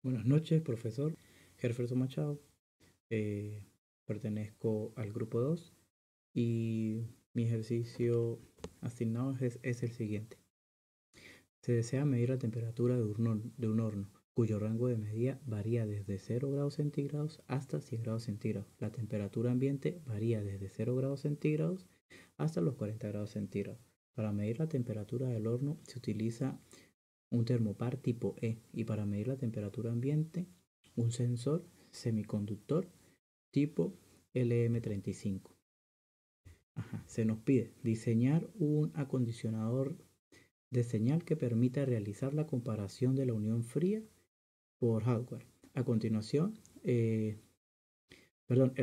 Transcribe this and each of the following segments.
Buenas noches, profesor Jefferson Machado. Eh, Pertenezco al grupo 2 y mi ejercicio asignado es el siguiente. Se desea medir la temperatura de un horno cuyo rango de medida varía desde 0 grados centígrados hasta 100 grados centígrados. La temperatura ambiente varía desde 0 grados centígrados hasta los 40 grados centígrados. Para medir la temperatura del horno se utiliza un termopar tipo E y para medir la temperatura ambiente un sensor semiconductor tipo LM35. Se nos pide diseñar un acondicionador de señal que permita realizar la comparación de la unión fría por hardware. A continuación, el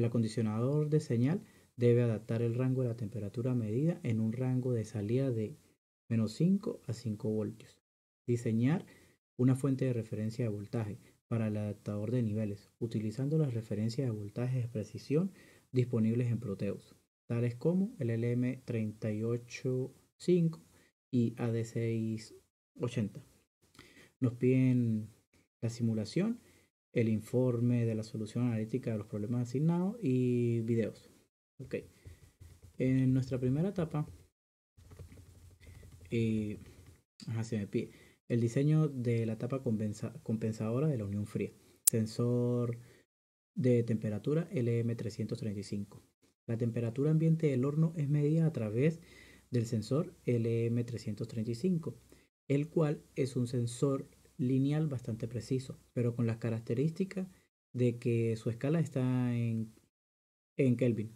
acondicionador de señal debe adaptar el rango de la temperatura medida en un rango de salida de -5 a 5 voltios. Diseñar una fuente de referencia de voltaje para el adaptador de niveles, utilizando las referencias de voltaje de precisión disponibles en Proteus, tales como el LM385 y AD680. Nos piden la simulación, el informe de la solución analítica de los problemas asignados y videos. Ok. En nuestra primera etapa, eh, se me pide el diseño de la etapa compensadora de la unión fría. Sensor de temperatura LM335. La temperatura ambiente del horno es medida a través del sensor LM335, el cual es un sensor lineal bastante preciso, pero con las características de que su escala está en Kelvin.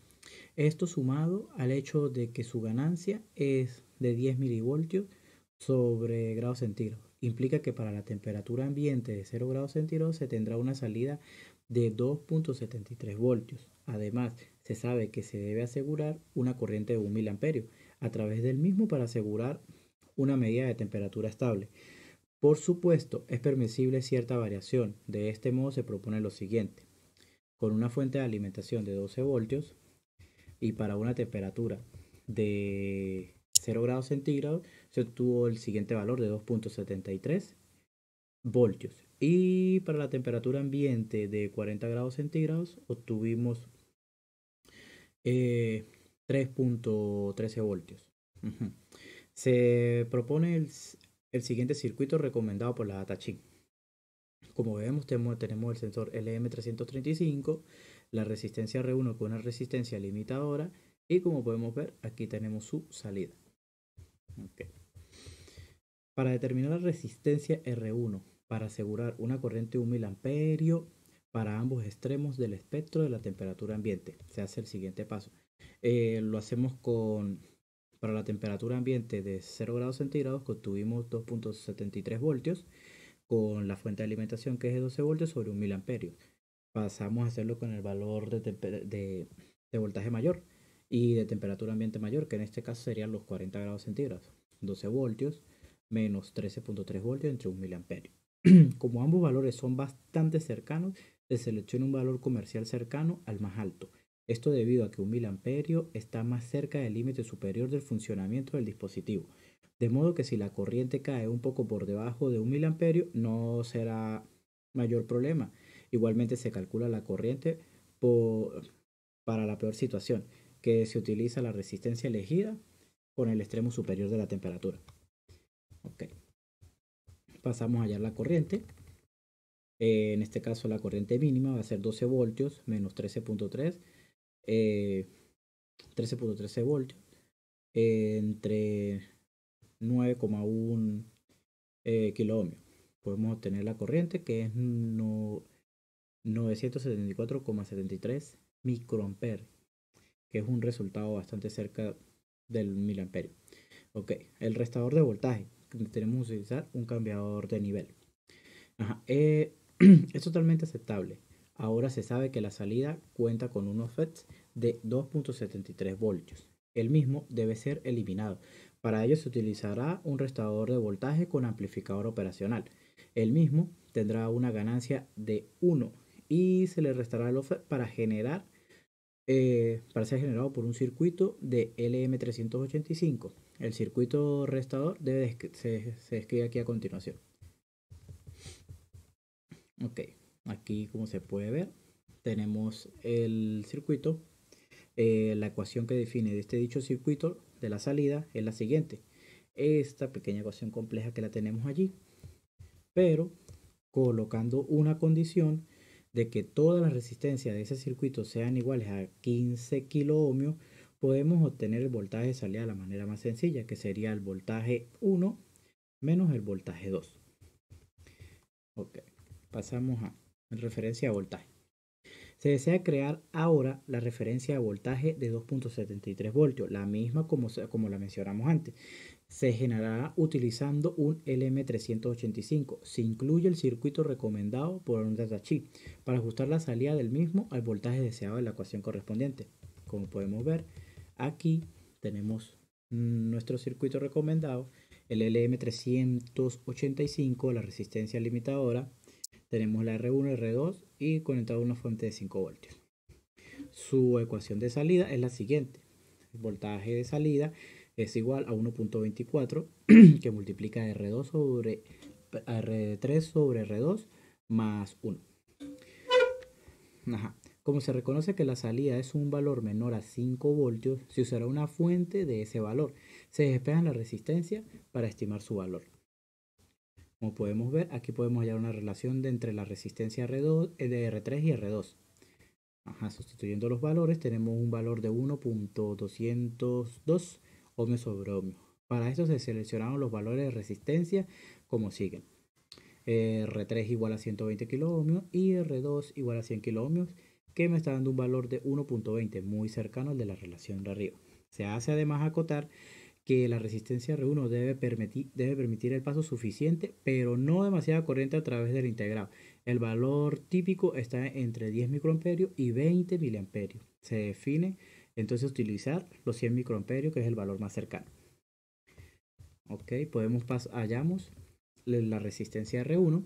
Esto sumado al hecho de que su ganancia es de 10 milivoltios sobre grados centígrados. Implica que para la temperatura ambiente de 0 grados centígrados se tendrá una salida de 2.73 voltios. Además, se sabe que se debe asegurar una corriente de 1 miliamperio a través del mismo para asegurar una medida de temperatura estable. Por supuesto, es permisible cierta variación. De este modo se propone lo siguiente. Con una fuente de alimentación de 12 voltios, y para una temperatura de 0 grados centígrados se obtuvo el siguiente valor de 2.73 voltios. Y para la temperatura ambiente de 40 grados centígrados obtuvimos 3.13 voltios. Se propone el siguiente circuito recomendado por la DataChip. Como vemos, tenemos el sensor LM335, la resistencia R1 con una resistencia limitadora y como podemos ver, aquí tenemos su salida. Okay. Para determinar la resistencia R1, para asegurar una corriente de 1 miliamperio para ambos extremos del espectro de la temperatura ambiente, se hace el siguiente paso. Lo hacemos para la temperatura ambiente de 0 grados centígrados, que obtuvimos 2.73 voltios, con la fuente de alimentación que es de 12 voltios sobre 1 miliamperio. Pasamos a hacerlo con el valor de voltaje mayor y de temperatura ambiente mayor, que en este caso serían los 40 grados centígrados. 12 voltios menos 13.3 voltios entre 1 miliamperio. Como ambos valores son bastante cercanos, se selecciona un valor comercial cercano al más alto. Esto debido a que 1 miliamperio está más cerca del límite superior del funcionamiento del dispositivo. De modo que si la corriente cae un poco por debajo de 1 miliamperio, no será mayor problema. Igualmente se calcula la corriente para la peor situación, que se utiliza la resistencia elegida con el extremo superior de la temperatura. Ok. Pasamos a hallar la corriente. En este caso la corriente mínima va a ser 12 voltios menos 13.3, 13.13 voltios entre 9,1 kilo ohmios. Podemos obtener la corriente que es 974,73 microamperes, que es un resultado bastante cerca del miliamperio. Ok, el restador de voltaje. Tenemos que utilizar un cambiador de nivel. Es totalmente aceptable. Ahora se sabe que la salida cuenta con un offset de 2.73 voltios. El mismo debe ser eliminado. Para ello se utilizará un restaurador de voltaje con amplificador operacional. El mismo tendrá una ganancia de 1 y se le restará el offset para ser generado por un circuito de LM385. El circuito restaurador se describe aquí a continuación. Ok, aquí como se puede ver, tenemos el circuito. La ecuación que define de este dicho circuito de la salida es la siguiente. Esta pequeña ecuación compleja que la tenemos allí, pero colocando una condición de que todas las resistencias de ese circuito sean iguales a 15 kiloohmios, podemos obtener el voltaje de salida de la manera más sencilla, que sería el voltaje 1 menos el voltaje 2. Ok, pasamos a referencia a voltaje. Se desea crear ahora la referencia de voltaje de 2.73 voltios, la misma como la mencionamos antes. Se generará utilizando un LM385. Se incluye el circuito recomendado por un datasheet para ajustar la salida del mismo al voltaje deseado de la ecuación correspondiente. Como podemos ver, aquí tenemos nuestro circuito recomendado, el LM385, la resistencia limitadora. Tenemos la R1, R2 y conectado a una fuente de 5 voltios. Su ecuación de salida es la siguiente. El voltaje de salida es igual a 1.24 que multiplica R2 sobre R3 sobre R2 más 1. Ajá. Como se reconoce que la salida es un valor menor a 5 voltios, se usará una fuente de ese valor. Se despeja la resistencia para estimar su valor. Como podemos ver, aquí podemos hallar una relación entre la resistencia R2, de R3 y R2. Ajá, sustituyendo los valores, tenemos un valor de 1.202 ohmios sobre ohmios. Para esto se seleccionaron los valores de resistencia como siguen. R3 igual a 120 kiloohmios y R2 igual a 100 kiloohmios, que me está dando un valor de 1.20, muy cercano al de la relación de arriba. Se hace además acotar que la resistencia R1 debe permitir el paso suficiente, pero no demasiada corriente a través del integrado. El valor típico está entre 10 microamperios y 20 miliamperios. Se define entonces utilizar los 100 microamperios, que es el valor más cercano. Ok, hallamos la resistencia R1,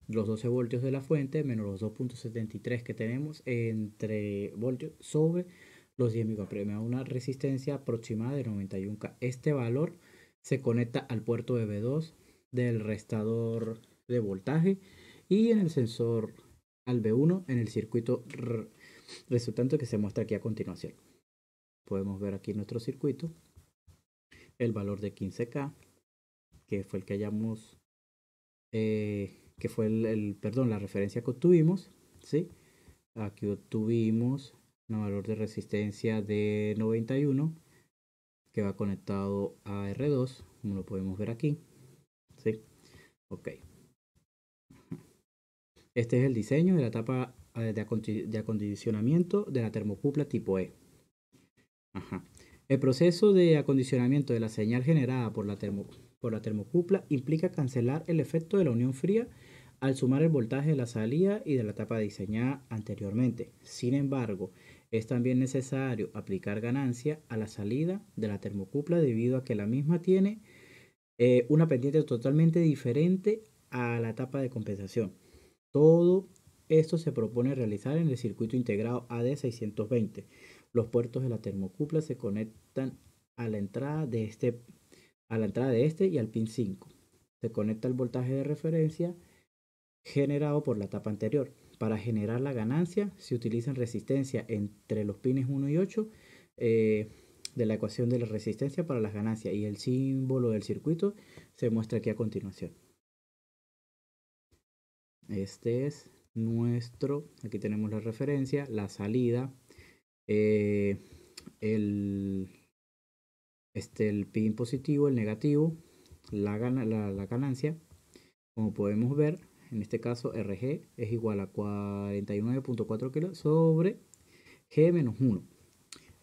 los 12 voltios de la fuente menos los 2.73 que tenemos entre voltios sobre los 10 microamperios. Me da una resistencia aproximada de 91K. Este valor se conecta al puerto de B2 del restador de voltaje y en el sensor al B1 en el circuito resultante que se muestra aquí a continuación. Podemos ver aquí nuestro circuito el valor de 15K, que fue el que hallamos, que fue la referencia que obtuvimos, ¿sí? Aquí obtuvimos un valor de resistencia de 91 que va conectado a R2, como lo podemos ver aquí, ¿sí? Ok. Este es el diseño de la etapa de acondicionamiento de la termocupla tipo E. Ajá. El proceso de acondicionamiento de la señal generada por la termocupla implica cancelar el efecto de la unión fría al sumar el voltaje de la salida y de la etapa diseñada anteriormente. Sin embargo, es también necesario aplicar ganancia a la salida de la termocupla debido a que la misma tiene una pendiente totalmente diferente a la etapa de compensación. Todo esto se propone realizar en el circuito integrado AD620. Los puertos de la termocupla se conectan a la entrada de este y al pin 5. Se conecta el voltaje de referencia generado por la etapa anterior. Para generar la ganancia se utilizan resistencia entre los pines 1 y 8 de la ecuación de la resistencia para las ganancias, y el símbolo del circuito se muestra aquí a continuación. Este es aquí tenemos la referencia, la salida, el pin positivo, el negativo, la ganancia. Como podemos ver, en este caso RG es igual a 49.4 kilos sobre G menos 1.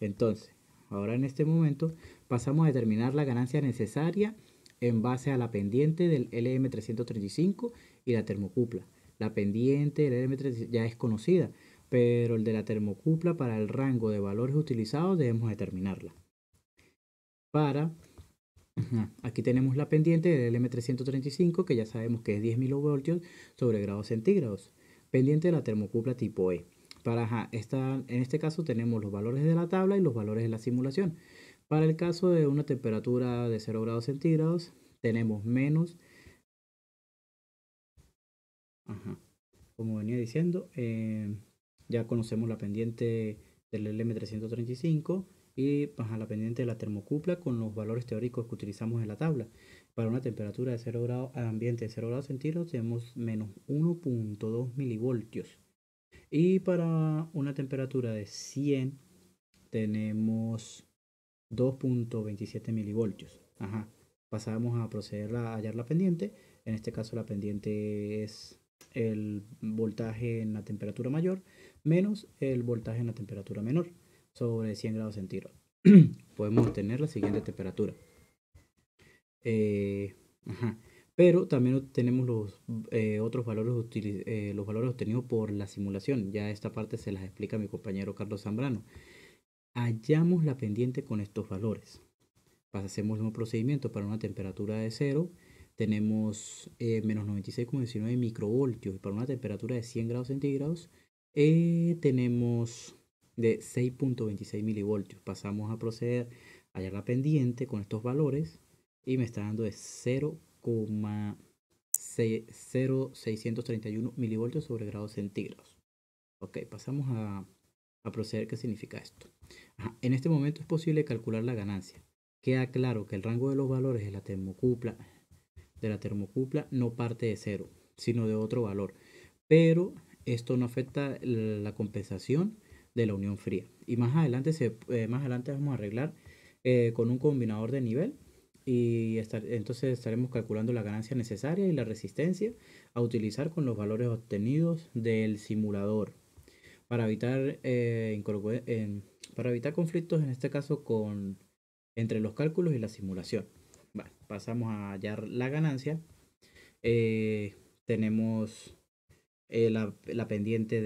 Entonces, ahora en este momento pasamos a determinar la ganancia necesaria en base a la pendiente del LM335 y la termocupla. La pendiente del LM335 ya es conocida, pero el de la termocupla, para el rango de valores utilizados, debemos determinarla. Aquí tenemos la pendiente del LM335, que ya sabemos que es 10 milivoltios sobre grados centígrados. Pendiente de la termocupla tipo E. En este caso tenemos los valores de la tabla y los valores de la simulación. Para el caso de una temperatura de 0 grados centígrados, tenemos menos. como venía diciendo, ya conocemos la pendiente del LM335 y baja la pendiente de la termocupla con los valores teóricos que utilizamos en la tabla. Para una temperatura de 0 grados al ambiente de 0 grados centígrados tenemos menos 1.2 milivoltios. Y para una temperatura de 100 tenemos 2.27 milivoltios. Ajá. Pasamos a proceder a hallar la pendiente. En este caso la pendiente es el voltaje en la temperatura mayor menos el voltaje en la temperatura menor sobre 100 grados centígrados. Podemos obtener la siguiente temperatura. Ajá. Pero también tenemos los otros valores, los valores obtenidos por la simulación. Ya esta parte se las explica mi compañero Carlos Zambrano. Hallamos la pendiente con estos valores. Hacemos un procedimiento para una temperatura de 0. Tenemos menos 96,19 microvoltios. Y para una temperatura de 100 grados centígrados tenemos de 6.26 milivoltios. Pasamos a proceder a hallar la pendiente con estos valores. Y me está dando de 0,0631 milivoltios sobre grados centígrados. Ok, pasamos a proceder. ¿Qué significa esto? Ajá, en este momento es posible calcular la ganancia. Queda claro que el rango de los valores de la termocupla no parte de 0, sino de otro valor. Pero esto no afecta la compensación de la unión fría. Y más adelante, vamos a arreglar con un combinador de nivel. Y entonces estaremos calculando la ganancia necesaria y la resistencia a utilizar con los valores obtenidos del simulador. Para evitar, para evitar conflictos, en este caso, entre los cálculos y la simulación. Vale, pasamos a hallar la ganancia. Tenemos la pendiente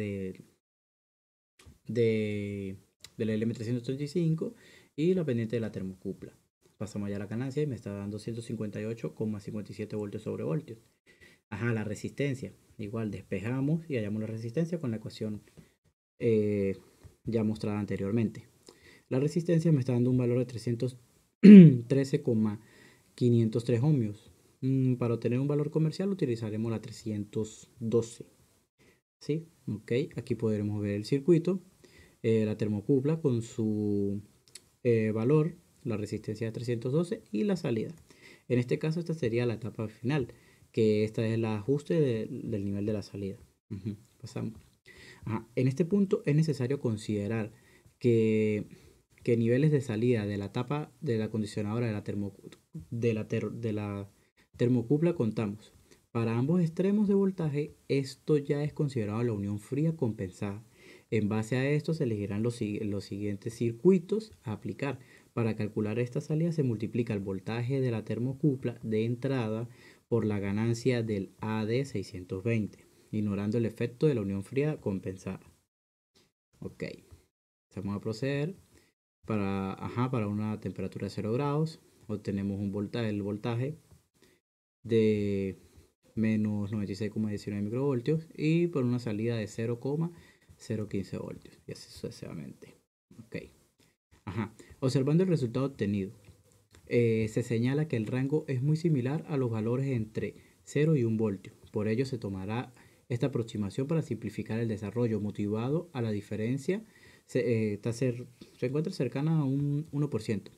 del LM335 y la pendiente de la termocupla. Pasamos allá a la ganancia y me está dando 158,57 voltios sobre voltios. Ajá, la resistencia. Igual despejamos y hallamos la resistencia con la ecuación ya mostrada anteriormente. La resistencia me está dando un valor de 313,503 ohmios. Para obtener un valor comercial utilizaremos la 312. ¿Sí? Ok, aquí podremos ver el circuito, la termocupla con su valor, la resistencia de 312 y la salida. En este caso esta sería la etapa final, que esta es el ajuste del nivel de la salida. Pasamos. Ajá. En este punto es necesario considerar que niveles de salida de la tapa de la acondicionadora de la termocupla contamos. Para ambos extremos de voltaje, esto ya es considerado la unión fría compensada. En base a esto se elegirán los siguientes circuitos a aplicar. Para calcular esta salida se multiplica el voltaje de la termocupla de entrada por la ganancia del AD620, ignorando el efecto de la unión fría compensada. Ok, vamos a proceder. Para una temperatura de 0 grados obtenemos el voltaje de menos 96,19 microvoltios y por una salida de 0,015 voltios y así sucesivamente. Ok. Observando el resultado obtenido, se señala que el rango es muy similar a los valores entre 0 y 1 voltio. Por ello se tomará esta aproximación para simplificar el desarrollo, motivado a la diferencia se encuentra cercana a un 1%.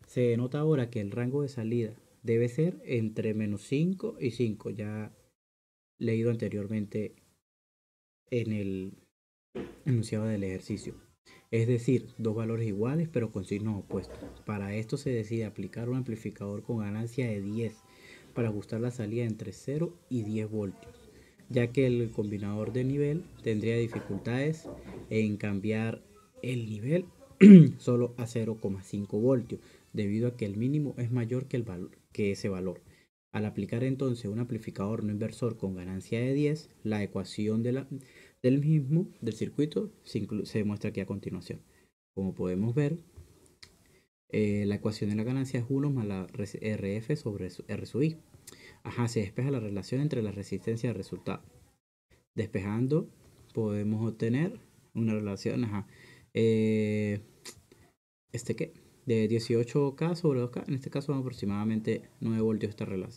Se nota ahora que el rango de salida debe ser entre menos 5 y 5, ya leído anteriormente en el enunciado del ejercicio. Es decir, dos valores iguales pero con signos opuestos. Para esto se decide aplicar un amplificador con ganancia de 10 para ajustar la salida entre 0 y 10 voltios, ya que el combinador de nivel tendría dificultades en cambiar el nivel solo a 0,5 voltios, debido a que el mínimo es mayor que ese valor. Al aplicar entonces un amplificador no inversor con ganancia de 10, la ecuación del circuito se muestra aquí a continuación. Como podemos ver, la ecuación de la ganancia es 1 más la RF sobre R sub I. Se despeja la relación entre la resistencia y el resultado. Despejando, podemos obtener una relación, de 18K sobre 2K. En este caso, aproximadamente 9 voltios 9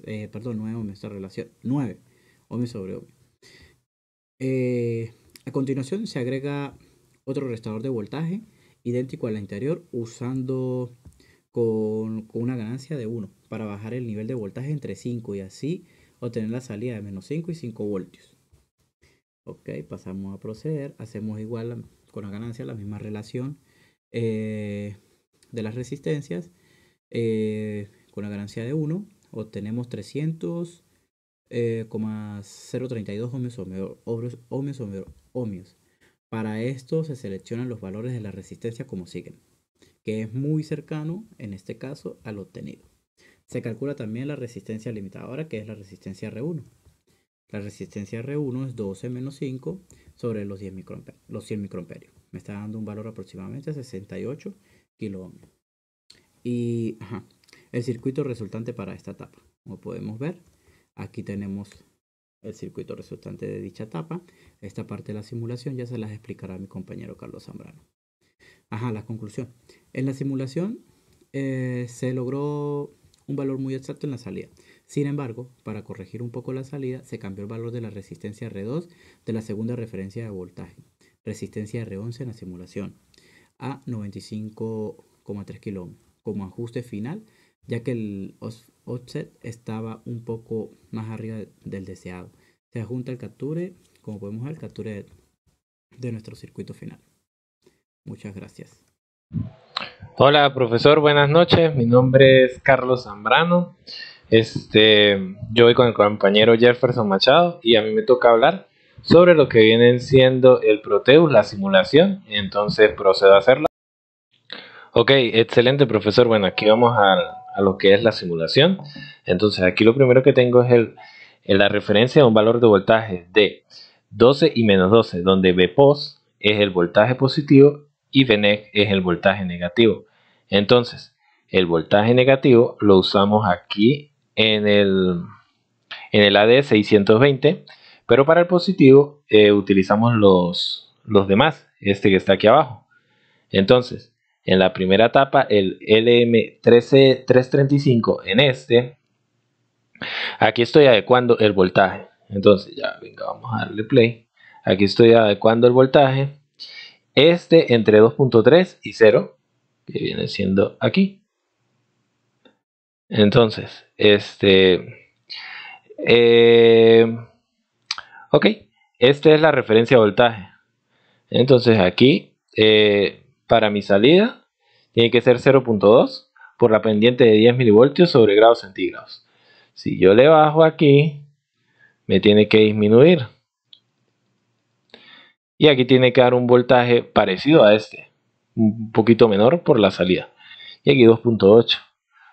ohmios esta relación. 9 ohmios sobre ohmios. A continuación se agrega otro restaurador de voltaje idéntico al anterior usando con una ganancia de 1 para bajar el nivel de voltaje entre 5 y así obtener la salida de menos 5 y 5 voltios. Ok, pasamos a proceder, hacemos igual con la ganancia la misma relación de las resistencias. Con la ganancia de 1 obtenemos 300,032 ohmios. Para esto se seleccionan los valores de la resistencia como siguen, que es muy cercano en este caso al obtenido. Se calcula también la resistencia limitadora, que es la resistencia R1. La resistencia R1 es 12 menos 5 sobre los 100 microamperios. Me está dando un valor aproximadamente 68 kiloohmios. Y el circuito resultante para esta etapa. Como podemos ver, aquí tenemos el circuito resultante de dicha etapa. Esta parte de la simulación ya se las explicará mi compañero Carlos Zambrano. La conclusión. En la simulación se logró un valor muy exacto en la salida. Sin embargo, para corregir un poco la salida, se cambió el valor de la resistencia R2 de la segunda referencia de voltaje, resistencia R11 en la simulación, a 95,3 kΩ como ajuste final, ya que el offset estaba un poco más arriba del deseado. Se adjunta el capture, como podemos ver, el capture de nuestro circuito final. Muchas gracias. Hola profesor, buenas noches. Mi nombre es Carlos Zambrano. Yo voy con el compañero Jefferson Machado y a mí me toca hablar sobre lo que viene siendo el Proteus, la simulación. Entonces procedo a hacerla. Ok, excelente profesor. Bueno, aquí vamos a lo que es la simulación. Entonces aquí lo primero que tengo es la referencia a un valor de voltaje de 12 y menos 12, donde VPOS es el voltaje positivo y VNEG es el voltaje negativo. Entonces, el voltaje negativo lo usamos aquí en el AD 620, pero para el positivo utilizamos los demás, este que está aquí abajo. Entonces, en la primera etapa, el LM335 en aquí estoy adecuando el voltaje. Entonces, ya, venga, vamos a darle play. Aquí estoy adecuando el voltaje. Entre 2.3 y 0, que viene siendo aquí. Entonces, ok, esta es la referencia de voltaje. Entonces aquí, para mi salida, tiene que ser 0.2 por la pendiente de 10 milivoltios sobre grados centígrados. Si yo le bajo aquí, me tiene que disminuir. Y aquí tiene que dar un voltaje parecido a un poquito menor por la salida. Y aquí 2.8.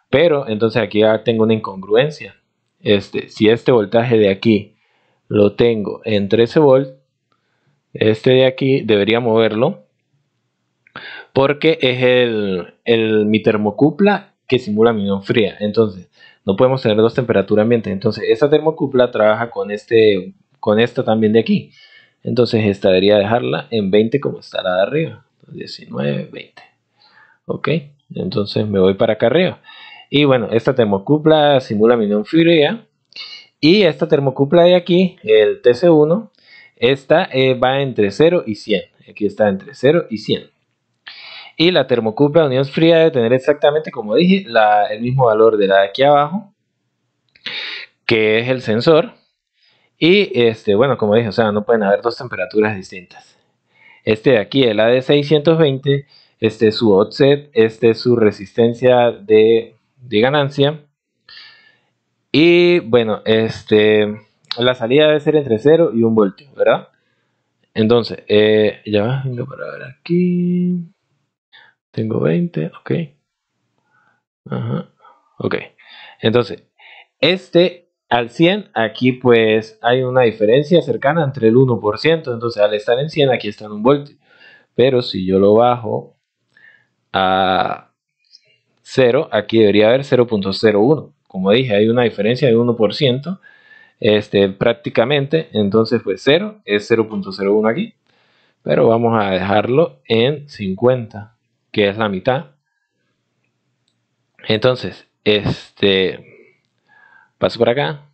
Pero entonces aquí ya tengo una incongruencia. Si este voltaje de aquí lo tengo en 13 volts, este de aquí debería moverlo porque es mi termocupla que simula mi unión fría. Entonces no podemos tener dos temperaturas ambientes. Entonces esta termocupla trabaja con esta también de aquí. Entonces esta debería dejarla en 20 como está la de arriba. 19, 20. Ok, entonces me voy para acá arriba. Y bueno, esta termocupla simula mi unión fría. Y esta termocupla de aquí, el TC1, esta va entre 0 y 100. Aquí está entre 0 y 100. Y la termocupla de unión fría debe tener exactamente, como dije, el mismo valor de la de aquí abajo, que es el sensor. Y bueno, como dije, o sea, no pueden haber dos temperaturas distintas. Este de aquí, el AD620, este es su offset, este es su resistencia de ganancia. Y bueno, la salida debe ser entre 0 y 1 voltio, ¿verdad? Entonces, ya va, venga para ver aquí. Tengo 20, ok. Ajá, ok. Entonces, al 100, aquí pues hay una diferencia cercana entre el 1%. Entonces, al estar en 100, aquí está en 1 voltio. Pero si yo lo bajo a 0, aquí debería haber 0.01. Como dije, hay una diferencia de 1%. Prácticamente, entonces pues 0 es 0.01 aquí, pero vamos a dejarlo en 50, que es la mitad. Entonces paso por acá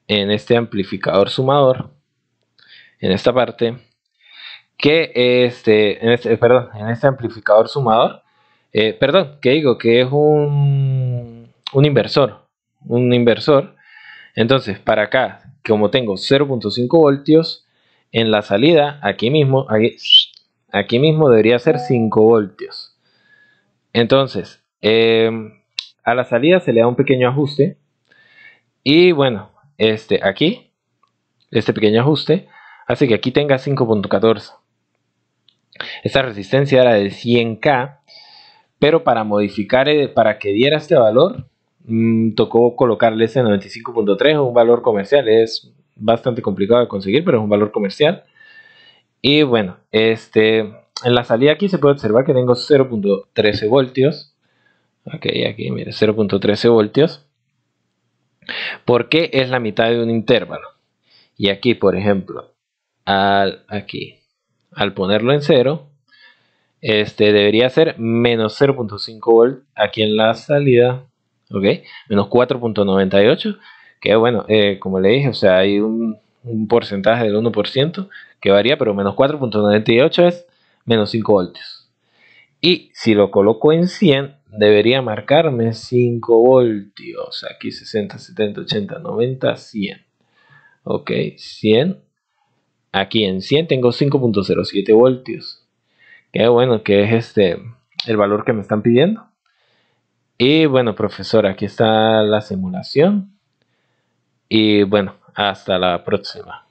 en este amplificador sumador en esta parte, que en este amplificador sumador, que digo que es un inversor. Entonces, para acá, como tengo 0.5 voltios, en la salida, aquí mismo debería ser 5 voltios. Entonces, a la salida se le da un pequeño ajuste. Y bueno, aquí, este pequeño ajuste, hace que aquí tenga 5.14. Esta resistencia era de 100K, pero para modificar, para que diera este valor, tocó colocarle ese 95.3, un valor comercial. Es bastante complicado de conseguir, pero es un valor comercial. Y bueno, en la salida aquí se puede observar que tengo 0.13 voltios. Ok, aquí mire, 0.13 voltios. Porque es la mitad de un intervalo. Y aquí, por ejemplo, al ponerlo en 0, debería ser menos 0.5 volt aquí en la salida. Ok, menos 4.98. Que bueno, como le dije, o sea, hay un porcentaje del 1% que varía, pero menos 4.98 es menos 5 voltios. Y si lo coloco en 100, debería marcarme 5 voltios. Aquí 60, 70, 80, 90, 100. Ok, 100. Aquí en 100 tengo 5.07 voltios. Que bueno, que es el valor que me están pidiendo. Y bueno, profesor, aquí está la simulación. Y bueno, hasta la próxima.